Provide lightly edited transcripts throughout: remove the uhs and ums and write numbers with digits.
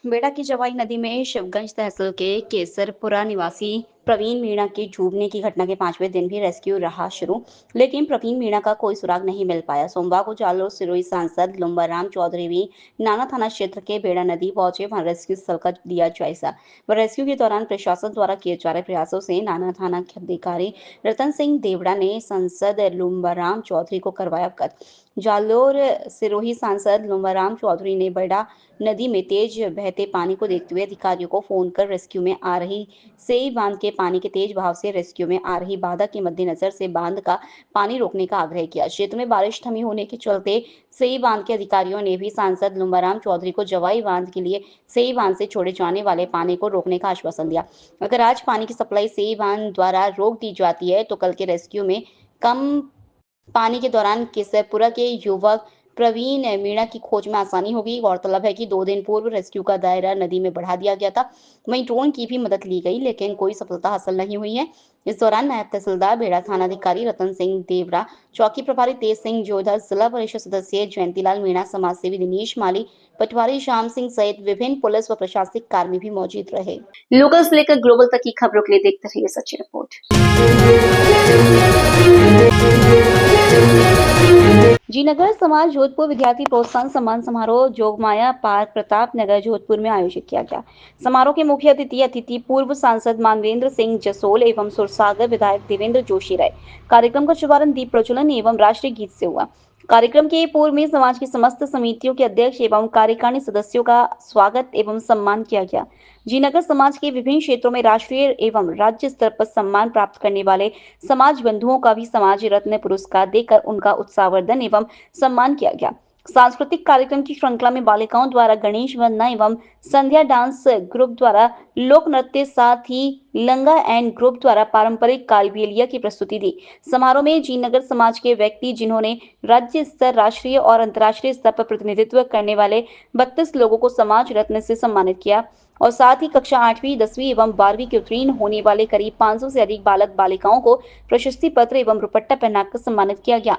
बेड़ा की जवाई नदी में शिवगंज तहसील के केसरपुरा निवासी प्रवीण मीणा की डूबने की घटना के 5वें दिन भी रेस्क्यू रहा शुरू, लेकिन प्रवीण मीणा का कोई सुराग नहीं मिल पाया। सोमवार को जालोर सिरोही सांसद लुम्बाराम चौधरी भी नाना थाना क्षेत्र के बेड़ा नदी पहुंचे। वहां रेस्क्यू स्थल का दिया जायजा। वह रेस्क्यू के दौरान प्रशासन द्वारा किए जा रहे प्रयासों से नाना थाना के अधिकारी रतन सिंह देवड़ा ने सांसद लुम्बाराम चौधरी को करवाया अवगत। जालोर सिरोही सांसद लुम्बाराम चौधरी ने बेड़ा नदी में तेज बहते पानी को देखते हुए अधिकारियों को फोन कर रेस्क्यू में आ रही सेई बांध के पानी के तेज बहाव से रेस्क्यू में आ रही बाधा के मद्देनजर से बांध का पानी रोकने का आग्रह किया। क्षेत्र में बारिश थमी होने के चलते सेई बांध के अधिकारियों ने भी सांसद लुम्बाराम चौधरी को जवाई बांध के लिए सेई बांध से छोड़े जाने वाले पानी को रोकने का आश्वासन दिया। अगर आज पानी की सप्लाई सेई बांध द्वारा रोक दी जाती है तो कल के रेस्क्यू में कम पानी के दौरान केसरपुरा के युवक प्रवीण मीणा की खोज में आसानी होगी। गौरतलब है कि 2 दिन पूर्व रेस्क्यू का दायरा नदी में बढ़ा दिया गया था। वहीं ड्रोन की भी मदद ली गई, लेकिन कोई सफलता हासिल नहीं हुई है। इस दौरान नायब तहसीलदार बेड़ा थानाधिकारी रतन सिंह देवरा, चौकी प्रभारी तेज सिंह जोधर, जिला परिषद सदस्य जयंतीलाल मीणा, समाज सेवी दिनेश माली, पटवारी श्याम सिंह सहित विभिन्न पुलिस व प्रशासनिक कर्मी भी मौजूद रहे। लोकल से लेकर ग्लोबल तक की खबरों के लिए देखते रहिए सच्ची रिपोर्ट। जीनगर समाज जोधपुर विद्यार्थी प्रोत्साहन सम्मान समारोह जोगमाया पार्क प्रताप नगर जोधपुर में आयोजित किया गया। समारोह के मुख्य अतिथि पूर्व सांसद मानवेंद्र सिंह जसोल एवं सुरसागर विधायक देवेंद्र जोशी रहे। कार्यक्रम का शुभारंभ दीप प्रज्वलन एवं राष्ट्रीय गीत से हुआ। कार्यक्रम के पूर्व में समाज की समस्त समितियों के अध्यक्ष एवं कार्यकारिणी सदस्यों का स्वागत एवं सम्मान किया गया। जीनगर समाज के विभिन्न क्षेत्रों में राष्ट्रीय एवं राज्य स्तर पर सम्मान प्राप्त करने वाले समाज बंधुओं का भी समाज रत्न पुरस्कार देकर उनका उत्साहवर्धन एवं सम्मान किया गया। सांस्कृतिक कार्यक्रम की श्रृंखला में बालिकाओं द्वारा गणेश वंदना एवं संध्या डांस ग्रुप द्वारा लोक नृत्य, साथ ही लंगा एंड ग्रुप द्वारा पारंपरिक कालबेलिया की प्रस्तुति दी। समारोह में जीनगर समाज के व्यक्ति जिन्होंने राज्य स्तर, राष्ट्रीय और अंतर्राष्ट्रीय स्तर पर प्रतिनिधित्व करने वाले 32 लोगों को समाज रत्न से सम्मानित किया और साथ ही कक्षा 8वीं, 10वीं एवं 12वीं के उत्तीर्ण होने वाले करीब 500 से अधिक बालक बालिकाओं को प्रशस्ति पत्र एवं दुपट्टा पहनाकर सम्मानित किया गया।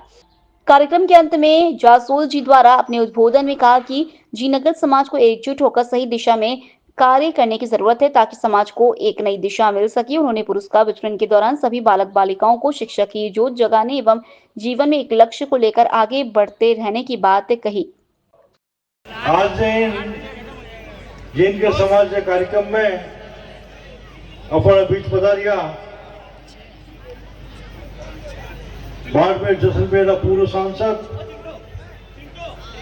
कार्यक्रम के अंत में जासोल जी द्वारा अपने उद्बोधन में कहा कि जीनगर समाज को एकजुट होकर सही दिशा में कार्य करने की जरूरत है ताकि समाज को एक नई दिशा मिल सके। उन्होंने पुरस्कार वितरण के दौरान सभी बालक बालिकाओं को शिक्षा की जोत जगाने एवं जीवन में एक लक्ष्य को लेकर आगे बढ़ते रहने की बात कही। आज जैन के समाज के कार्यक्रम में अपने बीच पधारिया बाड़मेर जैसलमेर पूर्व सांसद,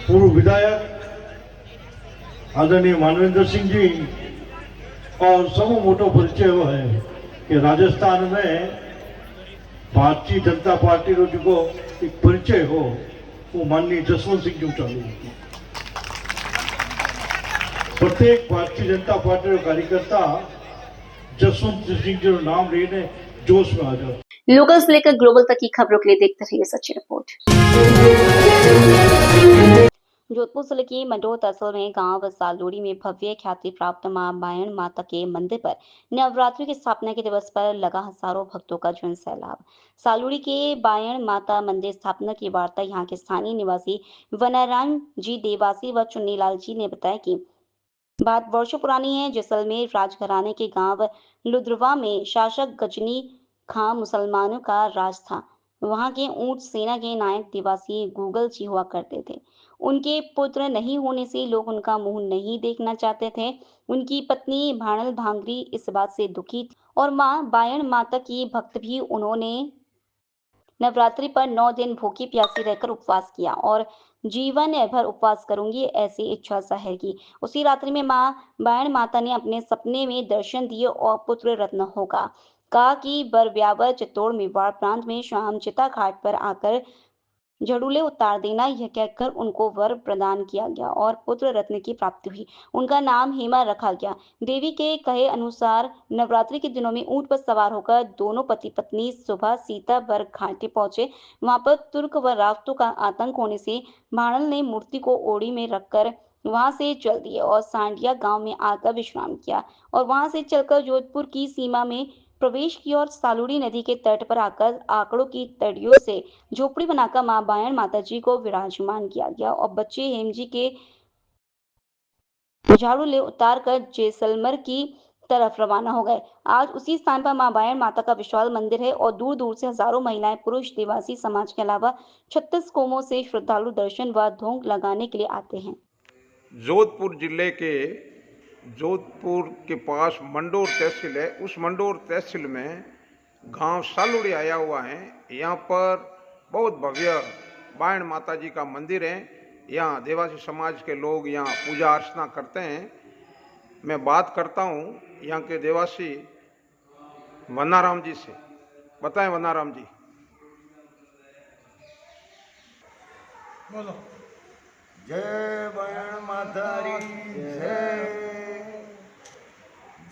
पूर्व विधायक आदरणीय मानवेंद्र सिंह जी और सब मोटो परिचय वो है कि राजस्थान में भारतीय जनता पार्टी रो जो एक परिचय हो वो माननीय जसवंत सिंह जी चालू। प्रत्येक भारतीय जनता पार्टी का कार्यकर्ता जसवंत सिंह जी नाम लेने जोश में आ जाता। लोकल से लेकर ग्लोबल तक की खबरों के लिए देखते रहिए सच्ची रिपोर्ट। जोधपुर जिले की मंडोर तहसील में गांव सालूड़ी में भव्य ख्याति प्राप्त मां बायण माता के मंदिर पर नवरात्रि की स्थापना के दिवस पर लगा हजारों भक्तों का जन सैलाब। सालूड़ी के बायण माता मंदिर स्थापना की वार्ता यहां के स्थानीय निवासी वनारायण जी देवासी व चुन्नीलाल जी ने बताया कि बात वर्षों पुरानी है। जैसलमेर राजघराने के गांव लुद्रवा में शासक गजनी खां मुसलमानों का राज था। वहां के ऊंट सेना के नायक देवासी गूगल जी हुआ करते थे। उनके पुत्र नहीं होने से लोग उनका मुंह नहीं देखना चाहते थे। उनकी पत्नी भाणल भांगरी इस बात से दुखी थी और मां बायण माता की भक्त भी उन्होंने नवरात्रि पर 9 दिन भूखी प्यासी रहकर उपवास किया और जीवन भर उपवास करूंगी ऐसी इच्छा जाहिर की। उसी रात्रि में मां बायण माता ने अपने सपने में दर्शन दिए और पुत्र रत्न होगा कहा कि बरब्यावर चित्तौड़ मेवाड़ प्रांत में शाम चिता घाट पर आकर झड़ूले उतार देना, यह कहकर उनको वर प्रदान किया गया और पुत्र रत्न की प्राप्ति हुई। उनका नाम हेमा रखा गया। देवी के कहे अनुसार नवरात्रि के दिनों में ऊंट पर सवार होकर दोनों पति पत्नी सुबह सीताबर घाटी पहुंचे। वहां पर तुर्क व रावतों का आतंक होने से भाणल ने मूर्ति को ओड़ी में रखकर वहां से चल दिए और सांडिया गांव में आकर विश्राम किया और वहां से चलकर जोधपुर की सीमा में प्रवेश की और सालूड़ी नदी के तट पर आकर आंकड़ों की तड़ियों से झोपड़ी बनाकर मां बायण माता जी को विराजमान किया गया और बच्चे हेम जी के झाड़ू ले उतार कर जैसलमेर की तरफ रवाना हो गए। आज उसी स्थान पर मां बायण माता का विशाल मंदिर है और दूर दूर से हजारों महिलाएं, पुरुष, देवासी समाज के अलावा 36 कौमों से श्रद्धालु दर्शन व धोंक लगाने के लिए आते हैं। जोधपुर जिले के जोधपुर के पास मंडोर तहसील है। उस मंडोर तहसील में गांव सालुड़ी आया हुआ है। यहाँ पर बहुत भव्य बायण माता जी का मंदिर है। यहाँ देवासी समाज के लोग यहाँ पूजा अर्चना करते हैं। मैं बात करता हूँ यहाँ के देवासी वनाराम जी से। बताएं वनाराम जी। बोलो। जय बायण मातारी जय,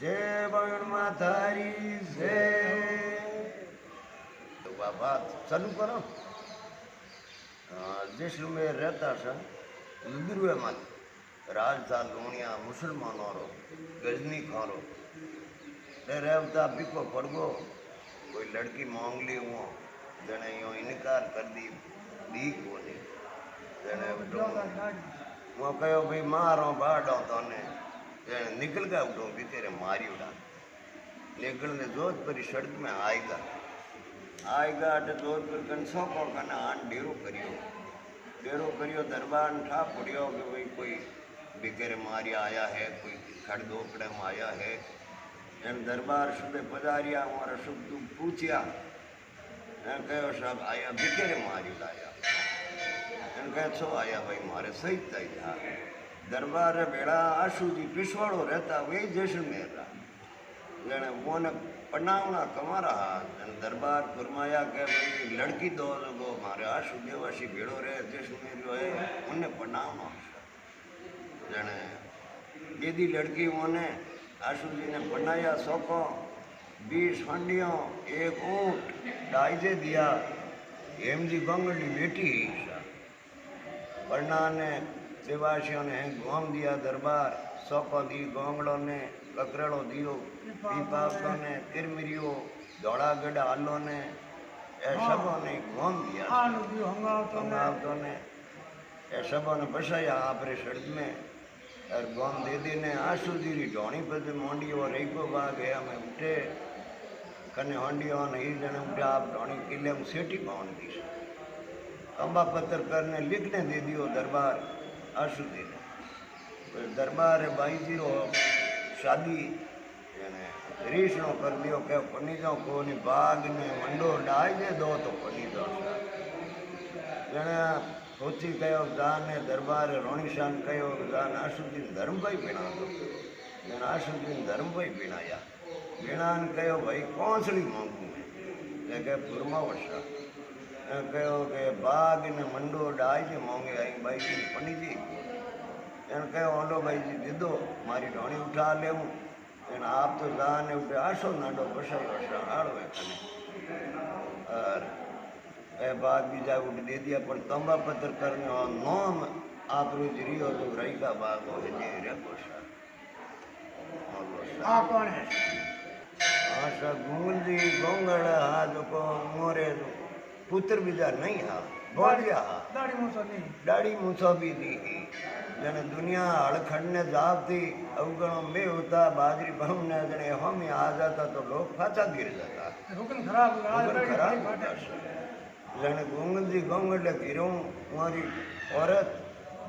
जय बायण मातारी जय। तो बात चालू करो। जैसलमेर रहता था लुदरुए मत राजदार लोनिया मुसलमानों रो गजनी खारो रहता बिको पड़गो कोई लड़की मांग ली वो जने यो इनकार कर दी बोली वो कहो भाई मारो बाड़ो तो निकल गया उठो भी तेरे मारी उड़ा निकलने जोधपुर सड़क में आएगा तो जोधपुर कंसों को कना आन डेरो करियो दरबार ठा पड़ियो कि भाई कोई बिगेरे मारिया आया है, कोई खड़ दोपड़े में आया है। जन दरबार सुबह पधारिया हमारा सुख दुख पूछिया कहो साहब आया बिगेरे मारी लाया छो आया भाई मारे सही तय था दरबार बेड़ा आशू जी पिछवाड़ो रहता वही जैसलमेर रहा जने वो ने पनावना कमा रहा दरबार फरमाया के भाई लड़की दो लोगो मारे आशू देवासी भेड़ो रहे जैसलमेर जो है उन्हें पनावना जने दीदी लड़की उन्हें आशू जी ने बनाया सोको 20 हंडियों 1 ऊँट डाइजे दिया हेमजी बंगली बेटी पढ़ना ने देवासियों ने घूम दिया दरबार सोको दी गोंगड़ों ने ककरड़ो दियो पीपावतों ने तिरमिरियो दौड़ा गड़ा आलो ने सबों ने घूम दिया हंगावतों ने सबों ने बसाया आपरे सड़क में और गोम दीदी ने आंसू दीरी ढोनी पर मोंडी और रेको बाग गया मैं उठे कने होंडियों ने ही जने उठे आप ढोनी किले में सेठी पाउन दी अंबा पत्र करने लिखने दे दियो दरबार आंसू दी ने दरबार भाई जी रो शादी रीस नो कर दियो के पनी जाओ कोनी बाग ने मंडो डाई दे दो तो पनी जाओ जने सोची कहो जाने दरबार रोणीशान कहो जान आशुद्दीन धर्मभाई बिना दो जन आशुद्दीन धर्मभाई बिनाया बिनान कहो भाई कौंसली मांगू लेके पुरमा वर्षा कहो के बाग ने मंडो डाई जे मांगे आई भाई जी पनी जी जन कहो ओलो भाई जी दे दो मारी ढोणी उठा ले जन आप तो जाने उठे आशो नाडो बसाई वर्षा आड़ो है और बाग बीजा उठ दे दिया पर तंबा पत्र करने और नोम आप रोज रियो तो रही का बाग हो जे रे कोशा आप कौन है? आशा गुंगली गोंगड़ हाथ को मोरे पुत्र बीजा नहीं हा बोलिया दाढ़ी मूछो भी दी जने दुनिया हड़खड़ने जाती अवगणों में होता बाजरी बहुने जने हम आ जाता तो लोग फाचा गिर जाता रुकन खराब जने गोंगल जी गोंगल गिरो हमारी औरत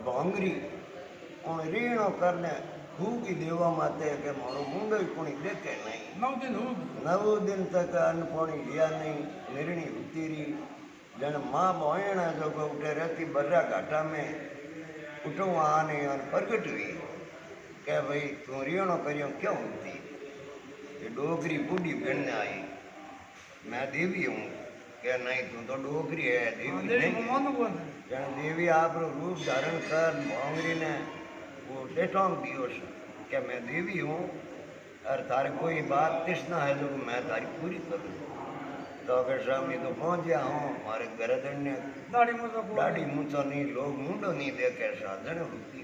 भोंगरी उन रीणो करने खूबी देवा माते के मारो मुंडो कोणी देखे नहीं 9 दिन तक अन्न लिया नहीं निर्णी उतरी जन माँ बहन जो उठे रहती बर्रा घाटा में उठो आने और प्रगट हुई क्या भाई तू रीणो करियो क्यों होती ये डोगरी बूढ़ी बनने आई मैं देवी हूँ क्या नहीं तू तो डोगरी है देवी नहीं जन देवी आप रूप धारण कर भोंगरी ने वो डेटोंग दियो क्या मैं देवी हूँ और तारे कोई बात तृष्णा है जो मैं तारी पूरी करूँ तो अगर स्वामी तो पहुँच गया हूँ हमारे गर्दन ने दाढ़ी मूछो नहीं लोग मुंडो नहीं देखे साधन होती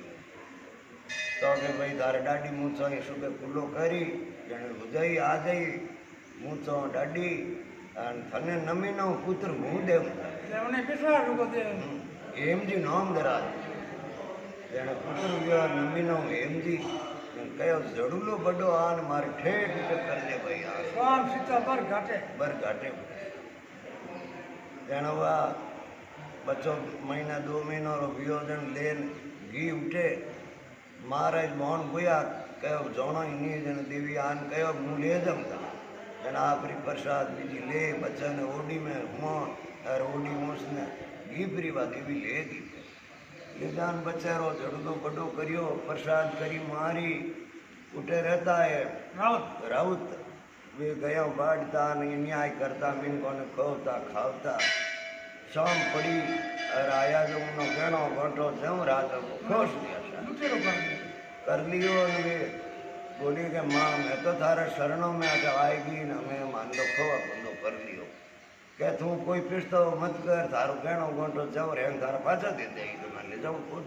तो अगर भाई तारे दाढ़ी मूछो नहीं सुबह खुलो करी जने बुझाई आ जाई मूछो दाढ़ी थने नमीनो पुत्र मुँह दे एम जी नाम दरा એને પુત્ર ગયો નમીનો હેમજી કયો જડુલો બડો આન મારે ઠેઠ કરજે ભાઈ આ સ્વામ સીતા બર ઘાટે બર ઘાટે તેણવા बच्चों महीना 2 महीना रो वियोजन लेन घी उठे महाराज मोहन गुया कहो जोणो ही नहीं जन देवी आन कहो मुँह ले जम था जन आपरी प्रसाद बीजी ले बच्चा ने ओडी में हुआ और ओडी मुँह ने घी परीवा देवी लेगी ले जान बच्चा रो जड़ो बड़ो करियो प्रसाद करी मारी उठे रहता है राउत वे गया बाढ़ता नहीं न्याय करता मिन को खोता खावता शाम पड़ी और आया जो उन्होंने गहनो घंटो जम रात को खुश दिया कर लियो ने बोली के माँ मैं तो थारे शरणों में आज आएगी न मैं मान लो खोवा बंदो कर लियो क्या तू कोई पिछतो मत कर थारो गहनो घंटो जम रहे थारा पाछा दे देगी तो मैं ले जाऊँ खुद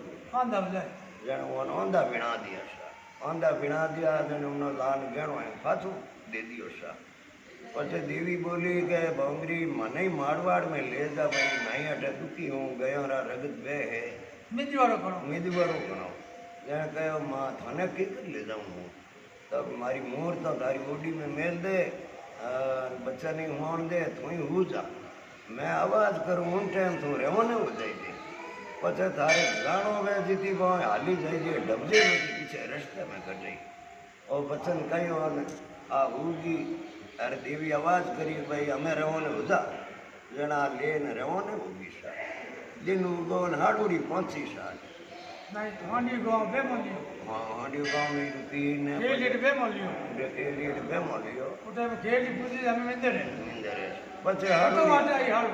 जन वो औंधा बिना दिया सा औंधा बिना दिया जन उन्होंने लाल गहनो है पाछू दे दियो सा पछे देवी बोली के भंगरी मने मारवाड़ में ले जा भाई नहीं अटे दुखी हूँ गयो रा रगत वे है मिदवारो करो जने कहो माँ थाने की कर ले जाऊँ तब मारी मोर तो तारी ओडी में मेल दे बच्चा नहीं होन दे तू ही हो जा मैं आवाज करूँ उन टाइम तू रेवने हो जाएगी पछे थारे गाणो वे जीती भाई हाली जाइए डबजे में पीछे रास्ते में कर जाई और बच्चन कहो आ होगी अरे देवी आवाज करी भाई हमें रहोने होता जना लेन रहोने होगी सा दिन उगो हाडूड़ी पहुंची सा नहीं हांडी गांव बे मोलियो हाँ हांडी गांव में रुपी ने केलीट बे मोलियो केलीट बे मोलियो उठे में केली पूजी हमें मंदिर इंदरे पछे तो हाडूड़ी आटा ही हाल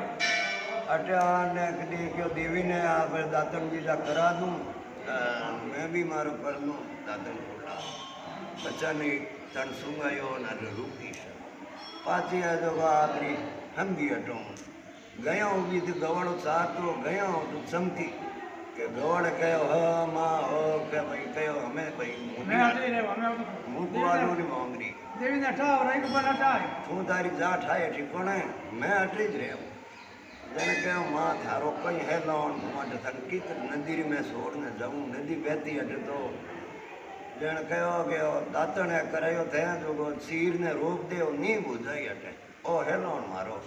अटे आने कदी क्यों देवी ने आ फिर दातन जी जा करा दूं मैं भी मारो कर लूं दातन छोड़ा बच्चा ने तन सुंगायो ना रुकी सा पाची है जो आखिरी हम भी हटो गया हूँ भी तो गवड़ चार तो गया हूँ तो चमकी के गवड़ कहो हाँ माँ हो के भाई कहो हमें भाई मैं आटे रे हमें मुँह को आलू नहीं मांगरी देवी ने ठा और एक पर हटा तू तारी जा ठाए ठिकोने मैं हटे ज रहे हूँ जने कहो माँ थारो कहीं है लौन मठ थनकी नदी में सोड़ने जाऊँ नदी बहती हटे तो जन कहो के दातण करायो थे जो सीर ने रोक दे नी बुझाई हटे ओ हेलोन मारो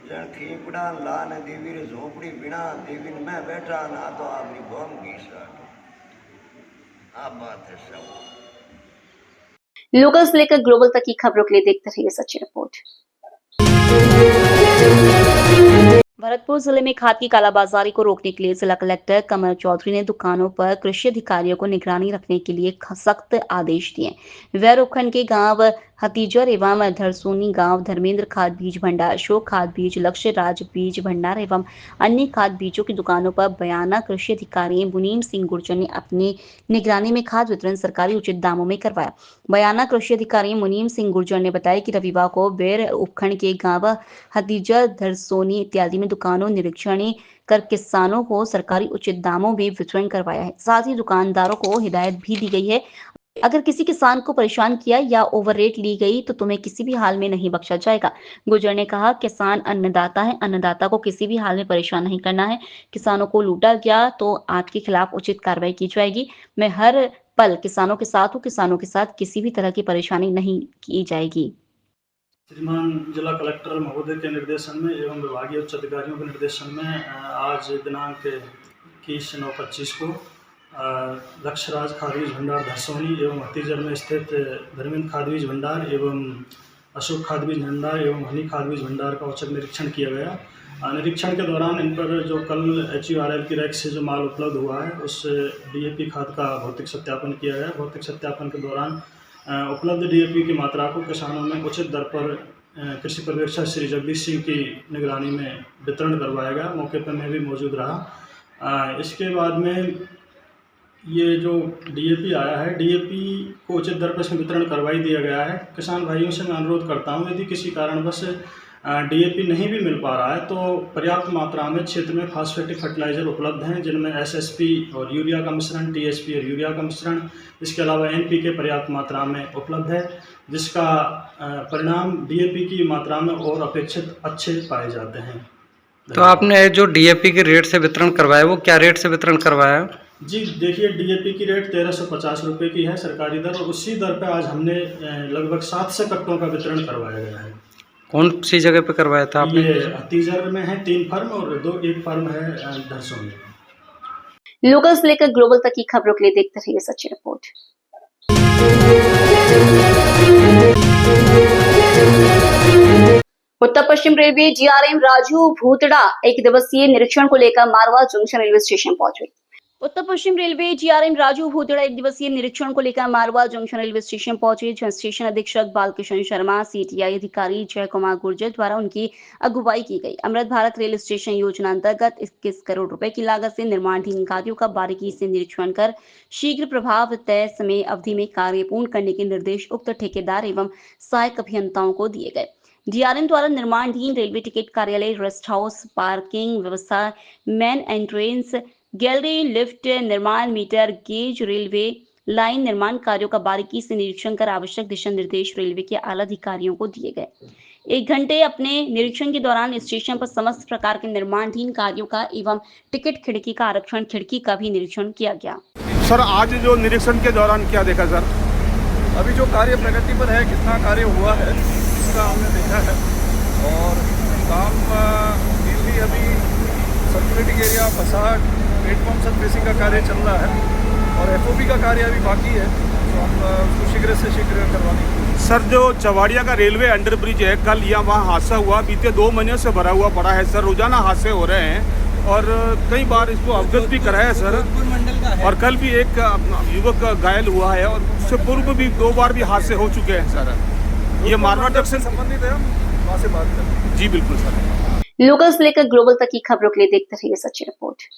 जन खीपड़ा ला ने देवी रे झोपड़ी बिना देवी ने मैं बैठा ना तो आपनी गोम की साट आप बात है सब लोकल से लेकर ग्लोबल तक की खबरों के लिए देखते रहिए सच्ची रिपोर्ट। भरतपुर जिले में खाद की कालाबाजारी को रोकने के लिए जिला कलेक्टर कमल चौधरी ने दुकानों पर कृषि अधिकारियों को निगरानी रखने के लिए सख्त आदेश दिए। वैर उपखंड के गांव हतीजर एवं धरसोनी गांव धर्मेंद्र खाद बीज भंडार, अशोक खाद बीज, लक्ष्य राज बीज भंडार एवं अन्य खाद बीजों की दुकानों पर बयाना कृषि अधिकारी मुनीम सिंह गुर्जर ने अपनी निगरानी में खाद वितरण सरकारी उचित दामों में करवाया। बयाना कृषि अधिकारी मुनीम सिंह गुर्जर ने बताया कि रविवार को वैर उपखंड के गांव हतीजर, धरसोनी इत्यादि में दुकानों निरीक्षण कर किसानों को सरकारी उचित दामों में वितरण करवाया है। साथ ही दुकानदारों को हिदायत भी दी गई है, अगर किसी किसान को परेशान किया या ओवर रेट ली गई तो तुम्हें किसी भी हाल में नहीं बख्शा जाएगा। गुर्जर ने कहा, किसान अन्नदाता है, अन्नदाता को किसी भी हाल में परेशान नहीं करना है। किसानों को लूटा गया तो आपके खिलाफ उचित कार्रवाई की जाएगी। मैं हर पल किसानों के साथ हूँ, किसानों के साथ किसी भी तरह की परेशानी नहीं की जाएगी। श्रीमान जिला कलेक्टर महोदय के निर्देशन में एवं विभागीय उच्च अधिकारियों के निर्देशन में आज दिनांक 21/9/25 को लक्ष्यराज खाद बीज भंडार धरसोनी एवं हतीजर में स्थित धर्मेंद्र खाद बीज भंडार एवं अशोक खाद बीज भंडार एवं हनी खाद बीज भंडार का औचक निरीक्षण किया गया। निरीक्षण के दौरान इन पर जो कल HURL की रैक से जो माल उपलब्ध हुआ है उस DAP खाद का भौतिक सत्यापन किया गया। भौतिक सत्यापन के दौरान उपलब्ध DAP की मात्रा को किसानों में उचित दर पर कृषि पर्यवेक्षक श्री जगदीश सिंह की निगरानी में वितरण करवाया गया। मौके पर मैं भी मौजूद रहा। इसके बाद में ये जो DAP आया है, DAP को उचित दर पर इसमें वितरण करवाई दिया गया है। किसान भाइयों से मैं अनुरोध करता हूँ, यदि किसी कारणवश DAP नहीं भी मिल पा रहा है तो पर्याप्त मात्रा में क्षेत्र में फास्फेटिक फर्टिलाइजर उपलब्ध हैं, जिनमें SSP और यूरिया का मिश्रण, TSP और यूरिया का मिश्रण, इसके अलावा NPK पर्याप्त मात्रा में उपलब्ध है, जिसका परिणाम DAP की मात्रा में और अपेक्षित अच्छे पाए जाते हैं। तो आपने जो DAP के रेट से वितरण करवाया वो क्या रेट से वितरण करवाया? जी देखिए, डीएपी की रेट 1350 रुपये की है सरकारी दर, और उसी दर पे आज हमने लगभग 700 कट्टों का वितरण करवाया गया है। कौन सी जगह पे करवाया था आपने? ये हतीजर में है 3 फर्म और एक फर्म है धरसों में। लोकल से लेकर ग्लोबल तक की खबरों के लिए देखते रहिए सच्ची रिपोर्ट। उत्तर पश्चिम रेलवे जीआरएम राजू भूतड़ा एक दिवसीय निरीक्षण को लेकर मारवा जंक्शन रेलवे स्टेशन पहुंचे। उत्तर पश्चिम रेलवे जीआरएम राजू भूतड़ा एक दिवसीय निरीक्षण को लेकर मारवा जंक्शन रेलवे स्टेशन पहुंचे, जहां स्टेशन अधीक्षक बालकिशन शर्मा, सीटीआई अधिकारी जय कुमार गुर्जर द्वारा उनकी अगुवाई की गई। अमृत भारत रेल स्टेशन योजना अंतर्गत 21 करोड़ रुपए की लागत से निर्माणाधीन कार्यों का बारीकी से निरीक्षण कर शीघ्र प्रभाव तय समय अवधि में कार्य पूर्ण करने के निर्देश उक्त ठेकेदार एवं सहायक अभियंताओं को दिए गए। डीआरएम द्वारा निर्माणाधीन रेलवे टिकट कार्यालय, रेस्ट हाउस, पार्किंग व्यवस्था, मेन एंट्रेंस, गैलरी, लिफ्ट निर्माण, मीटर गेज, रेलवे लाइन निर्माण कार्यों का बारीकी से निरीक्षण कर आवश्यक दिशा निर्देश रेलवे के आला अधिकारियों को दिए गए। 1 घंटे अपने निरीक्षण के दौरान स्टेशन पर समस्त प्रकार के निर्माणाधीन कार्यों का एवं टिकट खिड़की का आरक्षण खिड़की का भी निरीक्षण किया गया। सर, आज जो निरीक्षण के दौरान क्या देखा सर? अभी जो कार्य प्रगति पर है, कितना कार्य हुआ है इसका हमने देखा है, और काम मेनली अभी circulating area, facade, platform surfacing का कार्य चल रहा है और एफओपी का कार्य अभी बाकी है, तो हम उसको शीघ्र से शीघ्र करवाने की। सर, जो चवाड़िया का रेलवे अंडर ब्रिज है, कल यहाँ वहाँ हादसा हुआ, बीते 2 महीने से भरा हुआ पड़ा है सर। रोजाना हादसे हो रहे हैं और कई बार इसको अवगत भी कराया सर, और कल भी एक युवक घायल हुआ है और उससे पूर्व भी 2 बार भी हादसे हो चुके हैं सर। ये मारवा जंक्शन से संबंधित है, हम वहाँ से बात करें। जी बिल्कुल सर। लोकल से लेकर ग्लोबल तक की खबरों के लिए देखते रहिए सच्ची रिपोर्ट।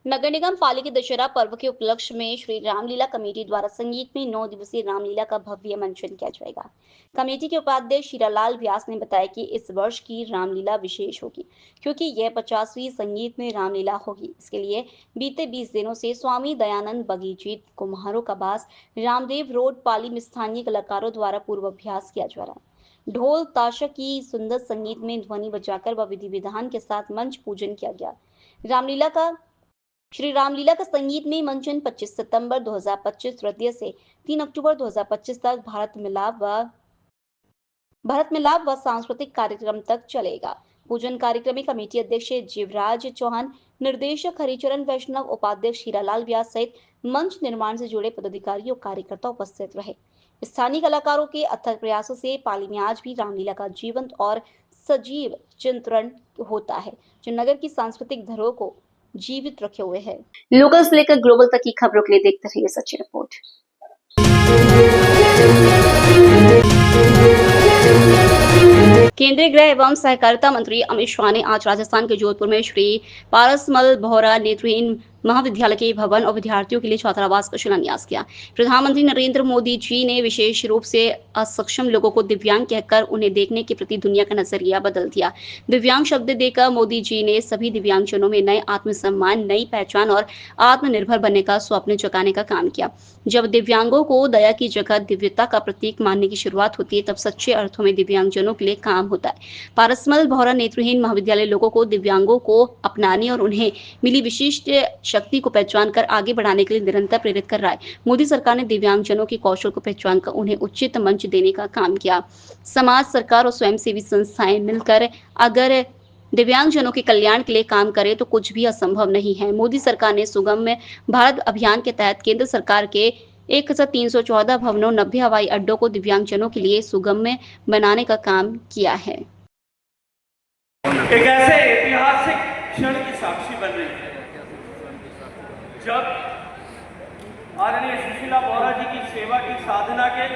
नगर निगम पालिका दशहरा पर्व के उपलक्ष्य में श्री रामलीला कमेटी द्वारा संगीत में 9 दिवसीय रामलीला का भव्य मंचन किया जाएगा। कमेटी के उपाध्यक्ष हीरालाल व्यास ने बताया कि इस वर्ष की रामलीला विशेष होगी क्योंकि यह 50वीं संगीत में रामलीला होगी। इसके लिए बीते 20 दिनों से स्वामी दयानंद बगीजीत कुम्हारों का बास रामदेव रोड पाली में स्थानीय कलाकारों द्वारा पूर्वाभ्यास किया जा रहा है। ढोल ताशा की सुंदर संगीत में ध्वनि बजाकर व विधि विधान के साथ मंच पूजन किया गया। श्री रामलीला का संगीत में मंचन 25 सितंबर 2025 तृतीय से 3 अक्टूबर 2025 तक भारत मिलाप व सांस्कृतिक कार्यक्रम तक चलेगा। पूजन कार्यक्रम में कमेटी अध्यक्ष जीवराज चौहान, निर्देशक हरिचरण वैष्णव, उपाध्यक्ष हीरालाल व्यास सहित मंच निर्माण से जुड़े पदाधिकारी और कार्यकर्ता उपस्थित रहे। स्थानीय कलाकारों के अथक प्रयासों से पाली में आज भी रामलीला का जीवंत और सजीव चित्रण होता है, जो नगर की सांस्कृतिक धरोहर को जीवित रखे हुए है। लोकल से लेकर ग्लोबल तक की खबरों के लिए देखते रहिए सच्ची रिपोर्ट। केंद्रीय गृह एवं सहकारिता मंत्री अमित शाह ने आज राजस्थान के जोधपुर में श्री पारसमल बोहरा नेत्रहीन महाविद्यालय के भवन और विद्यार्थियों के लिए छात्रावास का शिलान्यास किया। प्रधानमंत्री नरेंद्र मोदी जी ने विशेष रूप से असक्षम लोगों को दिव्यांग कहकर उन्हें देखने के प्रति दुनिया का नजरिया बदल दिया। दिव्यांग शब्द देकर मोदी जी ने सभी दिव्यांगजनों में नए आत्मसम्मान, नई पहचान और आत्मनिर्भर बनने का स्वप्न जगाने का काम किया। जब दिव्यांगों को दया की जगह दिव्यता का प्रतीक मानने की शुरुआत होती है, तब सच्चे अर्थों में दिव्यांगजनों के लिए काम होता है। पारसमल बोहरा नेत्रहीन महाविद्यालय लोगों को दिव्यांगों को अपनाने और उन्हें मिली विशिष्ट शक्ति को पहचान कर आगे बढ़ाने के लिए निरंतर प्रेरित कर रहा है। मोदी सरकार ने दिव्यांगजनों के कौशल को पहचान कर उन्हें उचित मंच देने का काम किया। समाज, सरकार और स्वयंसेवी संस्थाएं मिलकर अगर दिव्यांगजनों के कल्याण के लिए काम करे तो कुछ भी असंभव नहीं है। मोदी सरकार ने सुगम भारत अभियान के तहत केंद्र सरकार के 1314 भवनों, 90 हवाई अड्डों को दिव्यांगजनों के लिए सुगम्य बनाने का काम किया है। एक ऐसे ऐतिहासिक क्षण की साक्षी बन रही है जब आदरणीय सुशीला बोहरा जी की सेवा की साधना के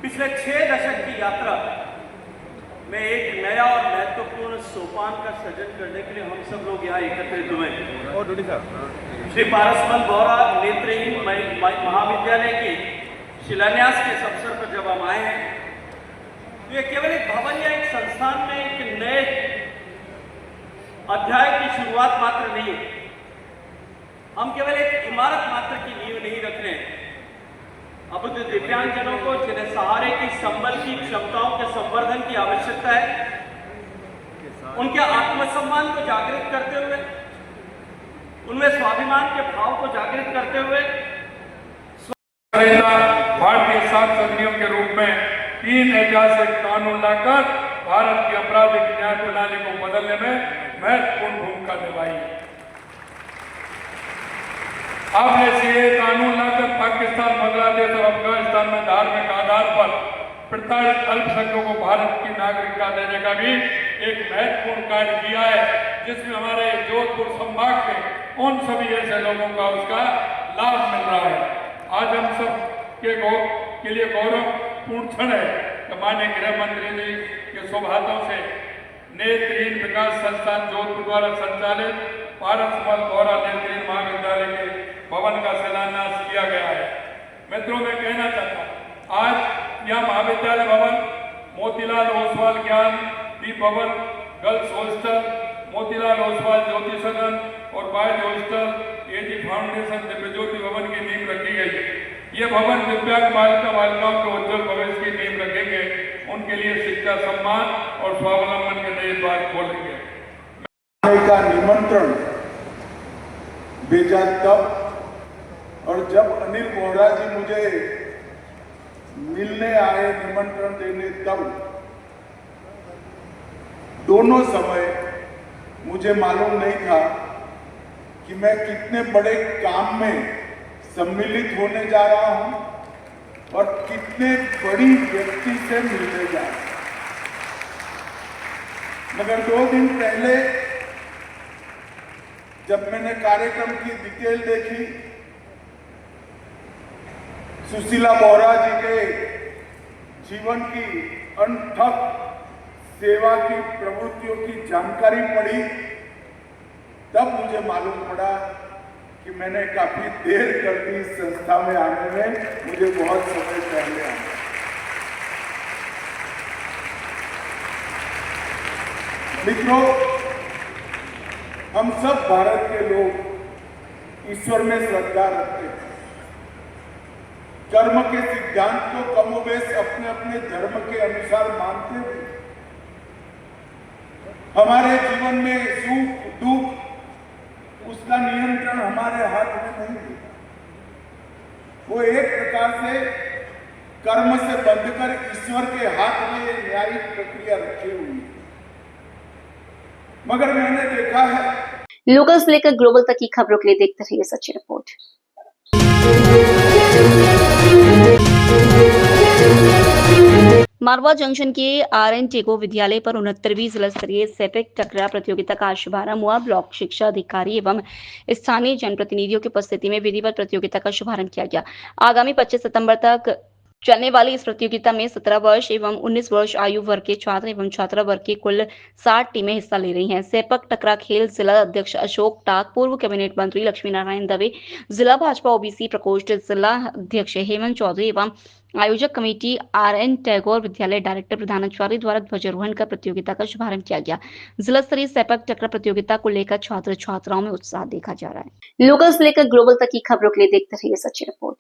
पिछले 6 दशक की यात्रा में एक नया और महत्वपूर्ण सोपान का सृजन करने के लिए हम सब लोग यहाँ एकत्रित हुए। श्री पारसमल बोहरा नेत्रहीन महाविद्यालय के शिलान्यास के इस अवसर पर जब हम आए हैं तो ये केवल एक भवन या एक संस्थान में एक नए अध्याय की शुरुआत मात्र नहीं है। हम केवल एक इमारत मात्र की नींव नहीं रख रहे हैं। अब तो दिव्यांगजनों को जिन्हें सहारे की, संबल की, क्षमताओं के संवर्धन की आवश्यकता है, उनके आत्मसम्मान को जागृत करते हुए, उनमें स्वाभिमान के भाव को जागृत करते हुए भारतीय सांसदीयों के रूप में 3 ऐतिहासिक कानून लाकर भारत की आपराधिक न्याय प्रणाली को बदलने में महत्वपूर्ण भूमिका निभाई। आपने सीए कानून लाकर पाकिस्तान, बांग्लादेश और अफगानिस्तान में धार्मिक आधार पर प्रताड़ित अल्पसंख्यकों को भारत की नागरिकता देने का भी एक महत्वपूर्ण कार्य किया है, जिसमें हमारे जोधपुर संभाग के उन सभी ऐसे लोगों का उसका लाभ मिल रहा है। आज हम सब के लिए गौरवपूर्ण क्षण है कि माननीय गृह मंत्री जी के शुभ हाथों से नेत्रहीन विकास संस्थान जोधपुर द्वारा संचालित पारस मल गौरा नेत्रहीन महाविद्यालय के भवन का शिलान्यास किया गया है। मित्रों, मैं कहना चाहता हूँ, आज यह महाविद्यालय भवन मोतीलाल ओसवाल ज्ञान दीप भवन, गर्ल्स हॉस्टल, मोतीलाल ओसवाल ज्योति सदन और बॉयज हॉस्टल, एजी फाउंडेशन दिव्यज्योति भवन की नींव रखी गई। ये भवन दिव्यांग बालिका बालिकाओं के उज्जवल भविष्य की नींव रखेंगे, उनके लिए शिक्षा, सम्मान और स्वावलंबन के नए द्वार खोलेंगे। का निमंत्रण भेजा तब, और जब अनिल बोहरा जी मुझे मिलने आए निमंत्रण देने तब, दोनों समय मुझे मालूम नहीं था कि मैं कितने बड़े काम में सम्मिलित होने जा रहा हूं और कितने बड़ी व्यक्ति से मिलने जा रहा हूं। मगर 2 दिन पहले जब मैंने कार्यक्रम की डिटेल देखी, सुशीला बोहरा जी के जीवन की अनथक सेवा की प्रवृत्तियों की जानकारी पड़ी, तब मुझे मालूम पड़ा कि मैंने काफी देर कर दी इस संस्था में आने में, मुझे बहुत समय पहले आना। मित्रों, हम सब भारत के लोग ईश्वर में श्रद्धा रखते हैं। कर्म के सिद्धांत को कमोबेश अपने अपने धर्म के अनुसार मानते हुए हमारे जीवन में सुख दुख उसका नियंत्रण हमारे हाथ में नहीं है। वो एक प्रकार से कर्म से बंधकर ईश्वर के हाथ में ये न्यायिक प्रक्रिया रखी हुई है। मगर मैंने देखा है। लोकल से लेकर ग्लोबल तक की खबरों के लिए देखते रहिए सच्ची रिपोर्ट। मारवा जंक्शन के RN टेगो विद्यालय पर 69वीं जिला स्तरीय सेपेक टकरा प्रतियोगिता का शुभारंभ हुआ। ब्लॉक शिक्षा अधिकारी एवं स्थानीय जनप्रतिनिधियों की उपस्थिति में विधिवत प्रतियोगिता का शुभारंभ किया गया। आगामी 25 सितंबर तक चलने वाली इस प्रतियोगिता में 17 वर्ष एवं 19 वर्ष आयु वर्ग के छात्र एवं छात्रा वर्ग की कुल 60 टीमें हिस्सा ले रही हैं। सेपक टकरा खेल जिला अध्यक्ष अशोक टाक, पूर्व कैबिनेट मंत्री लक्ष्मी नारायण दवे, जिला भाजपा ओबीसी प्रकोष्ठ जिला अध्यक्ष हेमंत चौधरी एवं आयोजक कमेटी RN टैगोर विद्यालय डायरेक्टर प्रधानाचार्य द्वारा ध्वजारोहण कर प्रतियोगिता का शुभारंभ किया गया। जिला स्तरीय सेपक टकरा प्रतियोगिता को लेकर छात्र छात्राओं में उत्साह देखा जा रहा है। लोकल से लेकर ग्लोबल तक की खबरों के लिए देखते रहिए सच्ची रिपोर्ट।